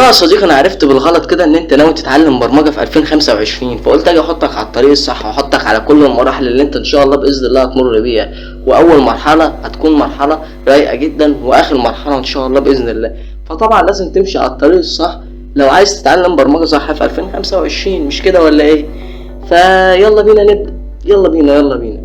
والله يا صديقي انا عرفت بالغلط كده ان انت ناوي تتعلم برمجه في 2025، فقلت اجي احطك على الطريق الصح واحطك على كل المراحل اللي انت ان شاء الله باذن الله هتمر بيها. واول مرحله هتكون مرحله رايقه جدا، واخر مرحله ان شاء الله باذن الله. فطبعا لازم تمشي على الطريق الصح لو عايز تتعلم برمجه صح في 2025، مش كده ولا ايه؟ فيلا بينا نبدا، يلا بينا يلا بينا.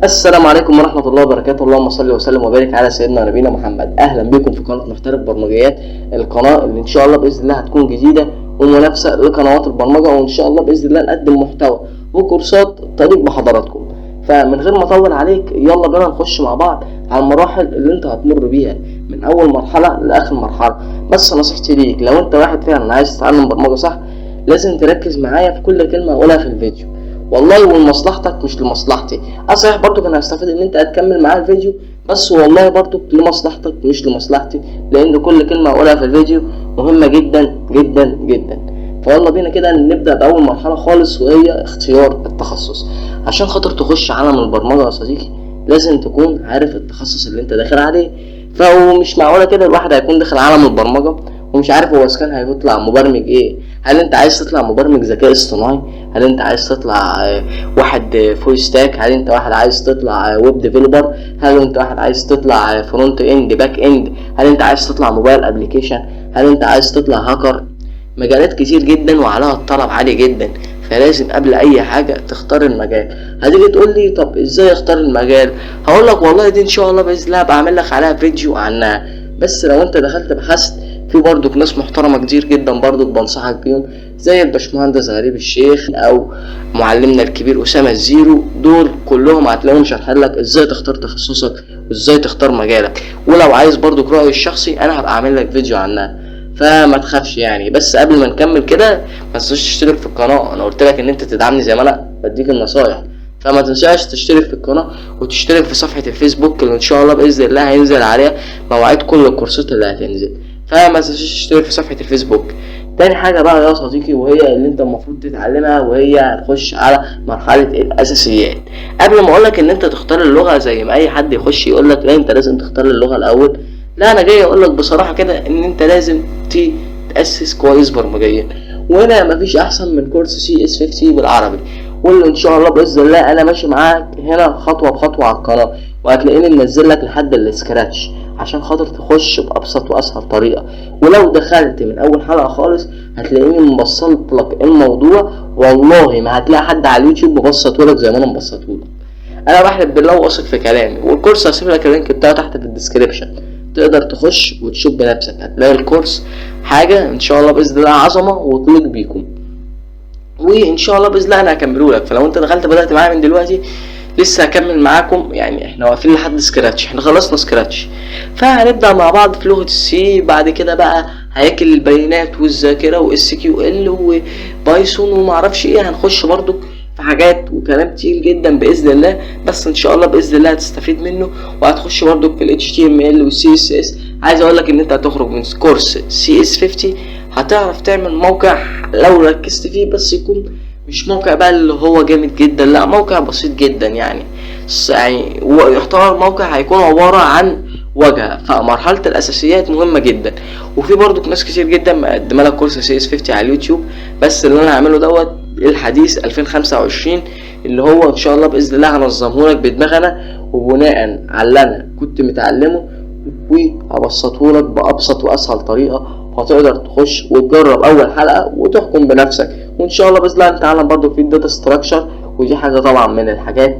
السلام عليكم ورحمة الله وبركاته، اللهم صل وسلم وبارك على سيدنا نبينا محمد. اهلا بكم في قناة محترف برمجيات، القناة اللي ان شاء الله باذن الله هتكون جديدة ومنافسة لقنوات البرمجة، وان شاء الله باذن الله نقدم محتوى وكورسات تليق بحضراتكم. فمن غير ما اطول عليك يلا بينا نخش مع بعض على المراحل اللي انت هتمر بيها من اول مرحلة لاخر مرحلة. بس نصيحتي ليك لو انت واحد فعلا عايز تتعلم برمجة صح، لازم تركز معايا في كل كلمة اقولها في الفيديو، والله ولمصلحتك مش لمصلحتي. صحيح برضو انا هستفيد ان انت هتكمل معايا الفيديو، بس والله برضو لمصلحتك مش لمصلحتي، لان كل كلمة اقولها في الفيديو مهمة جدا جدا جدا. فيلا بينا كده نبدأ بأول مرحلة خالص، وهي اختيار التخصص. عشان خاطر تخش عالم البرمجة يا صديقي لازم تكون عارف التخصص اللي انت داخل عليه. فمش معقولة كده الواحد هيكون داخل عالم البرمجة ومش عارف هو كان هيطلع مبرمج ايه. هل انت عايز تطلع مبرمج ذكاء اصطناعي؟ هل انت عايز تطلع واحد فول ستاك؟ هل انت واحد عايز تطلع ويب ديفلوبر؟ هل انت واحد عايز تطلع فرونت اند باك اند؟ هل انت عايز تطلع موبايل ابليكيشن؟ هل انت عايز تطلع هاكر؟ مجالات كتير جدا وعليها الطلب عالي جدا، فلازم قبل اي حاجة تختار المجال. هتيجي تقول لي طب ازاي اختار المجال؟ هقول لك والله دي ان شاء الله باذن الله بعمل لك عليها فيديو عنها. بس لو انت دخلت بحثت في برضك ناس محترمة كتير جدا برضك بنصحك بيهم، زي الباشمهندس غريب الشيخ او معلمنا الكبير اسامة الزيرو. دول كلهم هتلاقيهم شارحين لك ازاي تختار تخصصك وازاي تختار مجالك. ولو عايز برضك رأيي الشخصي انا هبقى اعمل لك فيديو عنها، فما تخافش يعني. بس قبل ما نكمل كده ما تنساش تشترك في القناة، انا قلت لك ان انت تدعمني زي ما انا بديك النصايح، فما تنساش تشترك في القناة وتشترك في صفحة الفيسبوك اللي ان شاء الله باذن الله هينزل عليها مواعيد كل الكورسات اللي هتنزل. فما تنساش تشترك في صفحة الفيسبوك. تاني حاجة بقى يا صديقي وهي اللي انت المفروض تتعلمها، وهي هتخش على مرحلة الاساسيات. قبل ما اقولك ان انت تختار اللغة زي ما اي حد يخش يقولك لا انت لازم تختار اللغة الاول، لا انا جاي اقولك بصراحة كده ان انت لازم تأسس كويس برمجيا. وهنا مفيش احسن من كورس CS50 بالعربي، واللي ان شاء الله باذن الله انا ماشي معاك هنا خطوة بخطوة على القناة، وهتلاقيني منزل لك لحد السكراتش عشان خاطر تخش بأبسط وأسهل طريقة. ولو دخلت من أول حلقة خالص هتلاقيني مبسط لك الموضوع، والله ما هتلاقي حد على اليوتيوب مبسطه لك زي ما أنا مبسطه لك. أنا بحلف بالله واثق في كلامي. والكورس هسيب لك اللينك بتاعه تحت في الديسكريبشن، تقدر تخش وتشوف بنفسك. هتلاقي الكورس حاجة إن شاء الله بإذن الله عظمة وتليق بيكم، وإن شاء الله بإذن الله أنا هكمله لك. فلو أنت دخلت بدأت معايا من دلوقتي لسه هكمل معاكم، يعني احنا واقفين لحد سكراتش، احنا خلصنا سكراتش. فهنبدأ مع بعض في لغة السي، بعد كده بقى هياكل البيانات والذاكرة وSQL وبايثون ومعرفش ايه. هنخش برضو في حاجات وكلام تقيل جدا بإذن الله، بس ان شاء الله بإذن الله هتستفيد منه. وهتخش برضو في ال HTML وال CSS. عايز اقولك ان انت هتخرج من كورس CS50 هتعرف تعمل موقع لو ركزت فيه، بس يكون مش موقع بقى اللي هو جامد جدا، لا موقع بسيط جدا يعني ويعتبر موقع هيكون عبارة عن واجهة. فمرحلة الاساسيات مهمة جدا. وفي برضو ناس كتير جدا مقدمة لك كورس CS50 على اليوتيوب، بس اللي انا هعمله دوت الحديث 2025 اللي هو ان شاء الله باذن الله هنظمه لك بدماغنا وبناء على اللي انا كنت متعلمه، وهبسطه لك بابسط واسهل طريقة، وهتقدر تخش وتجرب اول حلقة وتحكم بنفسك. وان شاء الله باذن الله نتعلم برضو في الداتا ستراكشر، ودي حاجة طبعا من الحاجات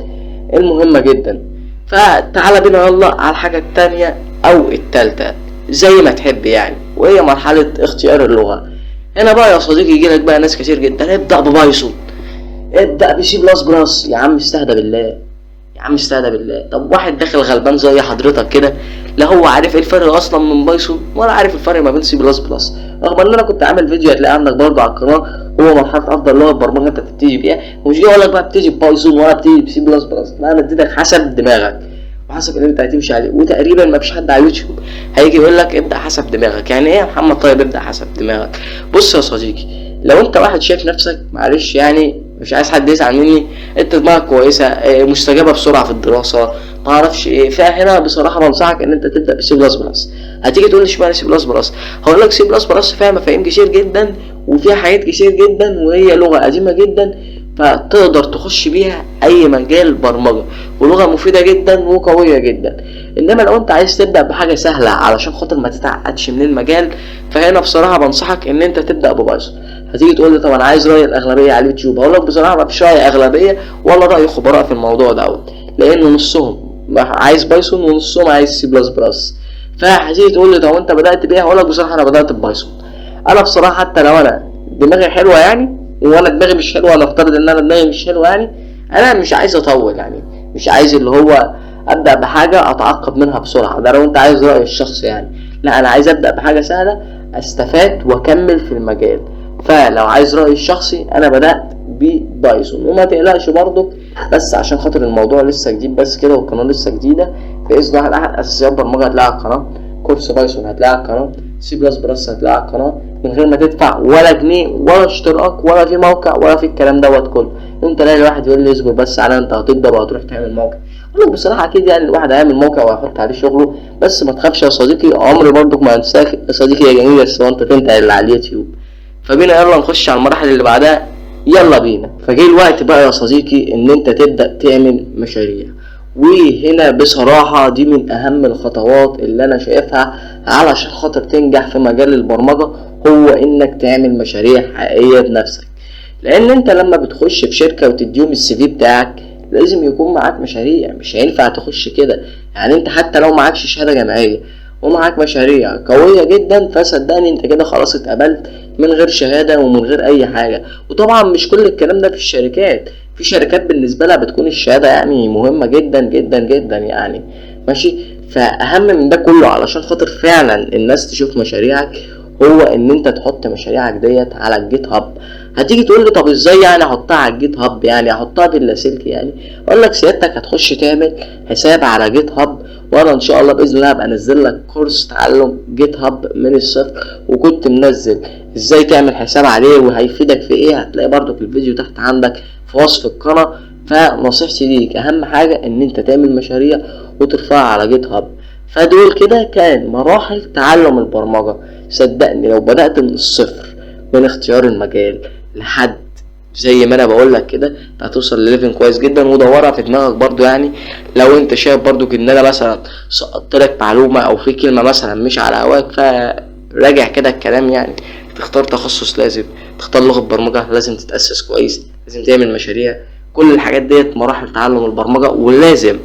المهمة جدا. فتعالى بينا يلا على الحاجة التانية او التالتة زي ما تحب يعني، وهي مرحلة اختيار اللغة. هنا بقى يا صديقي يجيلك بقى ناس كتير جدا ابدأ ببايثون، ابدأ بسي بلس بلس. يا عم استهدى بالله، يا عم استهدى بالله. طب واحد داخل غلبان زي حضرتك كده لا هو عارف ايه الفرق اصلا من بايثون ولا عارف الفرق ما بين سي بلس بلس، رغم ان انا كنت عامل فيديو هتلاقيه عندك برضه على القناه هو مرحله افضل لغه برمجه انت تبتدي بيها. ومش جاي اقول لك بقى ابتدي ببايثون ولا ابتدي بسي بلس بلس، لا انا اديتك حسب دماغك وحسب اللي انت هتمشي عليه. وتقريبا ما فيش حد على اليوتيوب هيجي يقول لك ابدا حسب دماغك. يعني ايه يا محمد طيب ابدا حسب دماغك؟ بص يا صديقي، لو انت واحد شايف نفسك معلش يعني مش عايز حد يزعل مني، انت دماغك كويسه، مستجابه بسرعه في الدراسه، ما اعرفش ايه، فهنا بصراحه بنصحك ان انت تبدا بسي بلس بلس. هتيجي تقول لي اشمعنى سي بلس بلس؟ هقول لك سي بلس بلس فيها مفاهيم كتير جدا وفيها حاجات كتير جدا، وهي لغه قديمه جدا فتقدر تخش بيها اي مجال برمجه، ولغه مفيده جدا وقويه جدا. انما لو انت عايز تبدا بحاجه سهله علشان خاطر ما تتعقدش من المجال، فهنا بصراحه بنصحك ان انت تبدا ببايثون. هتيجي تقول لي طب انا عايز راي الاغلبيه على اليوتيوب، هقول لك بصراحه ما فيش راي اغلبيه ولا راي خبراء في الموضوع دوت، لان نصهم عايز بايثون ونصهم عايز سي بلس بلس. فهتيجي تقول لي طب انت بدات بايه؟ هقول لك بصراحه انا بدات ببايثون. انا بصراحه حتى لو انا دماغي حلوه يعني، وانا دماغي مش حلوه، انا افترض ان انا دماغي مش حلوه يعني، انا مش عايز اطول يعني، مش عايز اللي هو ابدا بحاجه اتعقد منها بسرعه، ده لو انت عايز رايي الشخصي يعني. لا انا عايز ابدا بحاجه سهله استفاد واكمل في المجال. فلو عايز رايي الشخصي انا بدات ببايثون. وما تقلقش برضك، بس عشان خاطر الموضوع لسه جديد بس كده والقناه لسه جديده، باذن الله احد اساسيات برمجه هتلاقي على القناه، كورس بايثون هتلاقي على القناه، سي بلس بلس هتلاقي على القناه، من غير ما تدفع ولا جنيه ولا اشتراك ولا في موقع ولا في الكلام دوت كله. انت تلاقي الواحد يقول لي اصبر بس على انت هتقدر وهتروح تعمل موقع. اقول لك بصراحه اكيد يعني الواحد هيعمل موقع وهيحط عليه شغله، بس ما تخافش يا صديقي، عمري برضك ما انساك يا صديقي يا جميل، بس انت اللي على اليوتيوب. فبينا يلا نخش على المراحل اللي بعدها، يلا بينا. فجه الوقت بقى يا صديقي ان انت تبدا تعمل مشاريع. وهنا بصراحة دي من أهم الخطوات اللي أنا شايفها علشان خاطر تنجح في مجال البرمجة، هو إنك تعمل مشاريع حقيقية بنفسك. لأن أنت لما بتخش في شركة وتديهم السي في بتاعك لازم يكون معاك مشاريع، مش هينفع تخش كده يعني. أنت حتى لو معاكش شهادة جامعية ومعاك مشاريع قوية جدا، فصدقني أنت كده خلاص اتقبلت من غير شهادة ومن غير أي حاجة. وطبعا مش كل الكلام ده في الشركات، في شركات بالنسبة لها بتكون الشهادة يعني مهمة جدا جدا جدا يعني، ماشي. فأهم من ده كله علشان خاطر فعلا الناس تشوف مشاريعك، هو ان انت تحط مشاريعك ديت على الجيت هاب. هتيجي تقول لي طب ازاي يعني احطها على الجيت هاب؟ يعني احطها باللاسلكي يعني؟ اقول لك سيادتك هتخش تعمل حساب على جيت هاب، وانا ان شاء الله باذن الله هبقى انزل لك كورس تعلم جيت هاب من الصفر، وكنت منزل ازاي تعمل حساب عليه وهيفيدك في ايه، هتلاقي برضو في الفيديو تحت عندك في وصف القناه. فنصيحتي ليك اهم حاجه ان انت تعمل مشاريع وترفعها على جيت هاب. فدول كده كان مراحل تعلم البرمجه. صدقني لو بدات من الصفر، من اختيار المجال لحد زي ما انا بقول لك كده، هتوصل لليفل كويس جدا. ودورها في دماغك برضو يعني، لو انت شايف برضو ان انا مثلا سقطت لك معلومه او في كلمه مثلا مش على هواك، فراجع كده الكلام يعني. تختار تخصص لازم، تختار لغه برمجه لازم تتاسس كويس، لازم تعمل مشاريع. كل الحاجات ديت مراحل تعلم البرمجه ولازم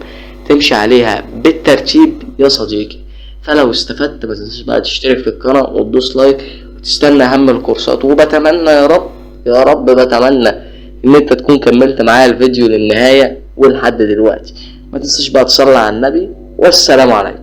تمشي عليها بالترتيب يا صديقي. فلو استفدت ما تنساش بقى تشترك في القناه وتدوس لايك وتستنى اهم الكورسات. وبتمنى يا رب يا رب بتمنى ان انت تكون كملت معايا الفيديو للنهايه ولحد دلوقتي. ما تنساش بقى تصلي على النبي، والسلام عليكم.